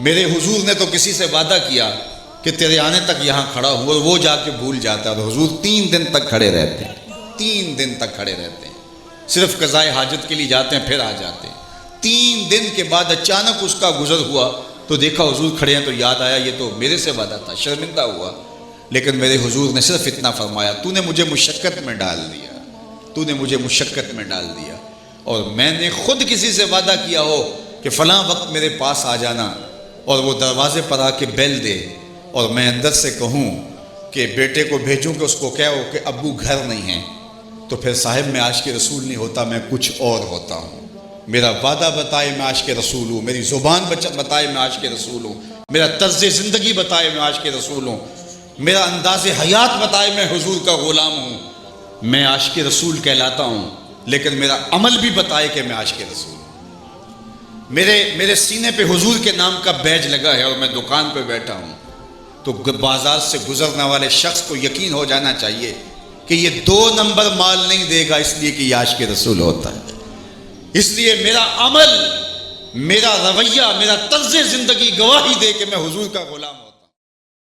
میرے حضور نے تو کسی سے وعدہ کیا کہ تیرے آنے تک یہاں کھڑا ہوں، اور وہ جا کے بھول جاتا ہے، اور حضور 3 دن تک کھڑے رہتے ہیں، 3 دن تک کھڑے رہتے ہیں، صرف قضائے حاجت کے لیے جاتے ہیں پھر آ جاتے ہیں۔ 3 دن کے بعد اچانک اس کا گزر ہوا تو دیکھا حضور کھڑے ہیں، تو یاد آیا یہ تو میرے سے وعدہ تھا، شرمندہ ہوا۔ لیکن میرے حضور نے صرف اتنا فرمایا، تو نے مجھے مشقت میں ڈال دیا، تو نے مجھے مشقت میں ڈال دیا، اور میں نے خود کسی سے وعدہ کیا ہو کہ فلاں وقت میرے پاس آ جانا، اور وہ دروازے پر آ کے بیل دے، اور میں اندر سے کہوں کہ بیٹے کو بھیجوں کہ اس کو کہو کہ ابو گھر نہیں ہیں، تو پھر صاحب میں عاشق رسول نہیں ہوتا، میں کچھ اور ہوتا ہوں۔ میرا وعدہ بتائے میں عاشق رسول ہوں، میری زبان بتائے میں عاشق رسول ہوں، میرا طرز زندگی بتائے میں عاشق رسول ہوں، میرا انداز حیات بتائے میں حضور کا غلام ہوں، میں عاشق رسول کہلاتا ہوں، لیکن میرا عمل بھی بتائے کہ میں عاشق رسول ہوں۔ میرے سینے پہ حضور کے نام کا بیج لگا ہے، اور میں دکان پہ بیٹھا ہوں، تو بازار سے گزرنے والے شخص کو یقین ہو جانا چاہیے کہ یہ 2 نمبر مال نہیں دے گا اس لیے کہ یہ عاشق رسول ہوتا ہے۔ اس لیے میرا عمل، میرا رویہ، میرا طرز زندگی گواہی دے کہ میں حضور کا غلام ہوں۔